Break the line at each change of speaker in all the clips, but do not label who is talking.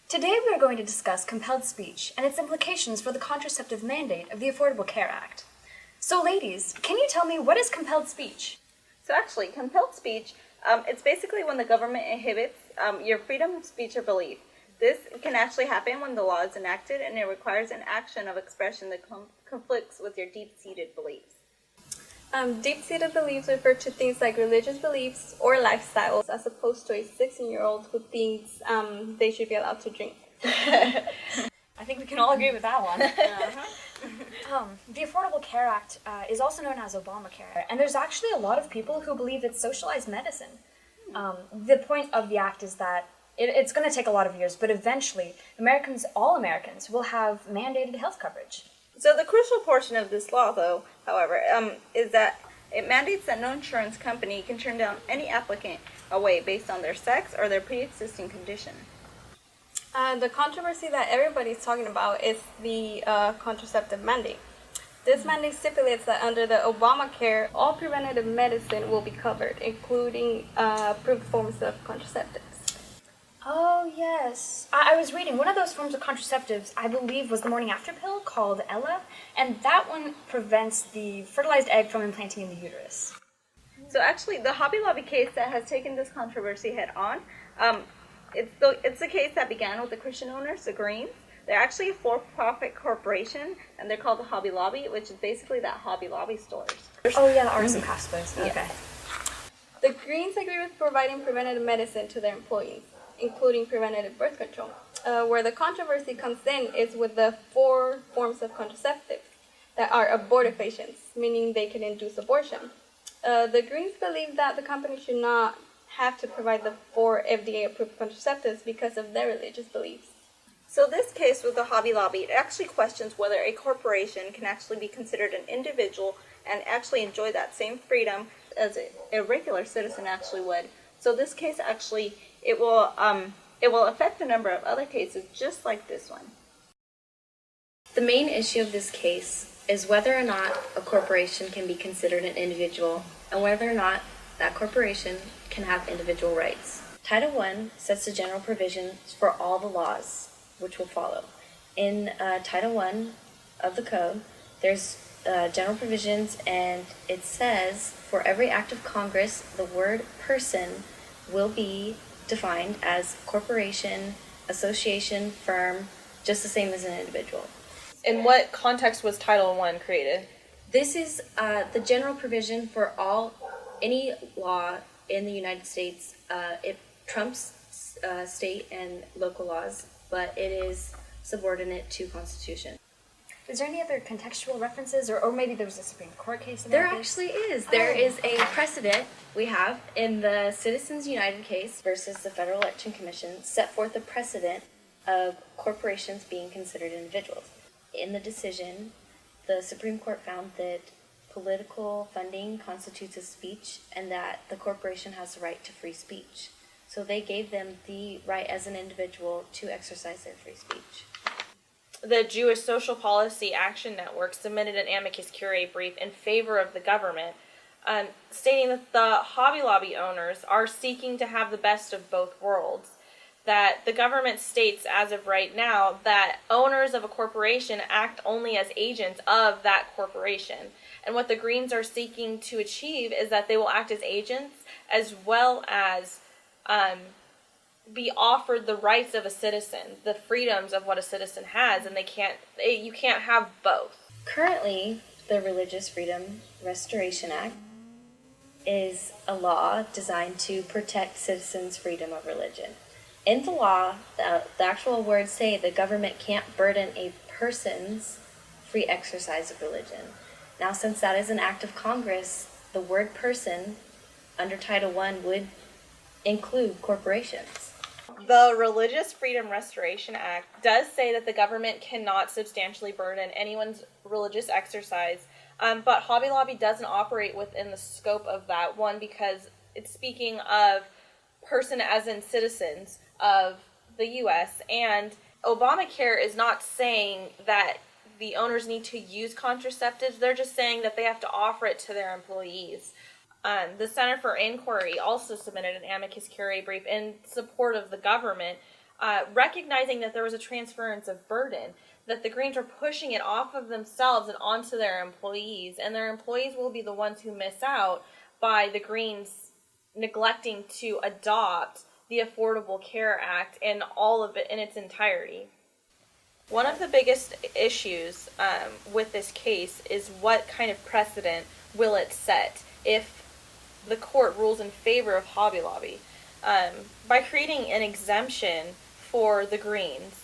Today we are going to discuss compelled speech and its implications for the contraceptive mandate of the Affordable Care Act. So ladies, can you tell me what is compelled speech?
So actually, compelled speech, it's basically when the government inhibits your freedom of speech or belief. This can actually happen when the law is enacted and it requires an action of expression that conflicts with your deep-seated beliefs.
Deep-seated beliefs refer to things like religious beliefs or lifestyles, as opposed to a 16-year-old who thinks they should be allowed to drink.
I think we can all agree with that one. The Affordable Care Act is also known as Obamacare, and there's actually a lot of people who believe it's socialized medicine. The point of the act is that it's going to take a lot of years, but eventually all Americans will have mandated health coverage.
So the crucial portion of this law, though, however, is that it mandates that no insurance company can turn down any applicant away based on their sex or their pre-existing condition.
The controversy that everybody's talking about is the contraceptive mandate. This mandate stipulates that under the Obamacare, all preventative medicine will be covered, including approved forms of contraceptives.
Oh, yes. I was reading one of those forms of contraceptives, I believe, was the morning after pill called Ella, and that one prevents the fertilized egg from implanting in the uterus.
So actually, the Hobby Lobby case that has taken this controversy head on, it's the case that began with the Christian owners, the Greens. They're actually a for-profit corporation, and they're called the Hobby Lobby, which is basically that Hobby Lobby stores.
Oh, yeah, the artisan craft stores.
Yeah.
Okay.
The Greens agree with providing preventative medicine to their employees, including preventative birth control. Where the controversy comes in is with the 4 forms of contraceptives that are abortifacients, meaning they can induce abortion. The Greens believe that the company should not have to provide the 4 FDA-approved contraceptives because of their religious beliefs.
So this case with the Hobby Lobby, it actually questions whether a corporation can actually be considered an individual and actually enjoy that same freedom as a regular citizen actually would. So this case actually, it will affect a number of other cases just like this one.
The main issue of this case is whether or not a corporation can be considered an individual and whether or not that corporation can have individual rights. Title I sets the general provisions for all the laws which will follow. In Title I of the Code, there's general provisions, and it says for every act of Congress, the word person will be defined as corporation, association, firm, just the same as an individual.
In what context was Title I created?
This is the general provision for any law in the United States. It trumps state and local laws, but it is subordinate to Constitution.
Is there any other contextual references, or maybe there was a Supreme Court case about
There
this?
actually is. There is a precedent we have in the Citizens United case versus the Federal Election Commission set forth a precedent of corporations being considered individuals. In the decision, the Supreme Court found that political funding constitutes a speech and that the corporation has the right to free speech. So they gave them the right as an individual to exercise their free speech.
The Jewish Social Policy Action Network submitted an amicus curiae brief in favor of the government, stating that the Hobby Lobby owners are seeking to have the best of both worlds. That the government states as of right now that owners of a corporation act only as agents of that corporation. And what the Greens are seeking to achieve is that they will act as agents as well as be offered the rights of a citizen, the freedoms of what a citizen has, and you can't have both.
Currently, the Religious Freedom Restoration Act is a law designed to protect citizens' freedom of religion. In the law, the actual words say the government can't burden a person's free exercise of religion. Now, since that is an act of Congress, the word person under Title I would include corporations.
The Religious Freedom Restoration Act does say that the government cannot substantially burden anyone's religious exercise, but Hobby Lobby doesn't operate within the scope of that, one, because it's speaking of person as in citizens of the U.S., and Obamacare is not saying that the owners need to use contraceptives. They're just saying that they have to offer it to their employees. The Center for Inquiry also submitted an amicus curiae brief in support of the government, recognizing that there was a transference of burden, that the Greens are pushing it off of themselves and onto their employees, and their employees will be the ones who miss out by the Greens neglecting to adopt the Affordable Care Act and all of it in its entirety. One of the biggest issues with this case is what kind of precedent will it set if the court rules in favor of Hobby Lobby. By creating an exemption for the Greens,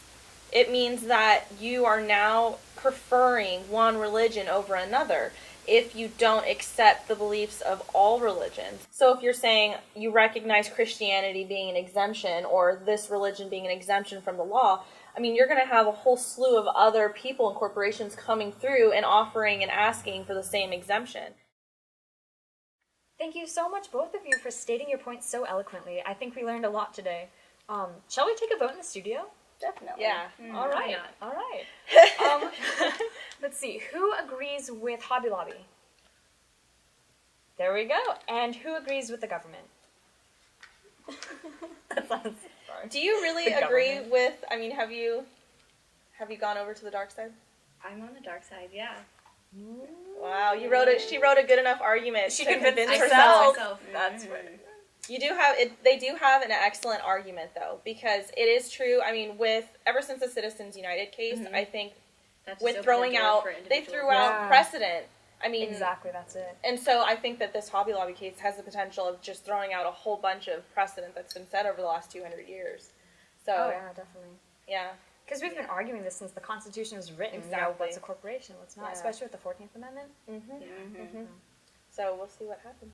it means that you are now preferring one religion over another if you don't accept the beliefs of all religions. So if you're saying you recognize Christianity being an exemption or this religion being an exemption from the law, I mean, you're going to have a whole slew of other people and corporations coming through and offering and asking for the same exemption.
Thank you so much, both of you, for stating your points so eloquently. I think we learned a lot today. Shall we take a vote in the studio?
Definitely.
Yeah.
All right.
not?
All right. Let's see. Who agrees with Hobby Lobby? There we go. And who agrees with the government? That sounds sorry.
Do you really
The
agree
government.
with, I mean, have you gone over to the dark side?
I'm on the dark side, yeah.
Wow, she wrote a good enough argument
She
to
convinced
convince
herself.
herself.
That's right.
You do have it. They do have an excellent argument, though, because it is true. I mean, ever since the Citizens United case, I think
That just
with
opened
throwing
the door
out,
for
they
individuals.
threw out
Yeah.
precedent. I mean,
Exactly, that's it.
and so I think that this Hobby Lobby case has the potential of just throwing out a whole bunch of precedent that's been set over the last 200 years. So
Oh, yeah, definitely.
yeah.
Because we've been arguing this since the Constitution was written. You know,
Exactly.
what's a corporation, what's not,
Yeah.
especially with the 14th Amendment.
So we'll see what happens.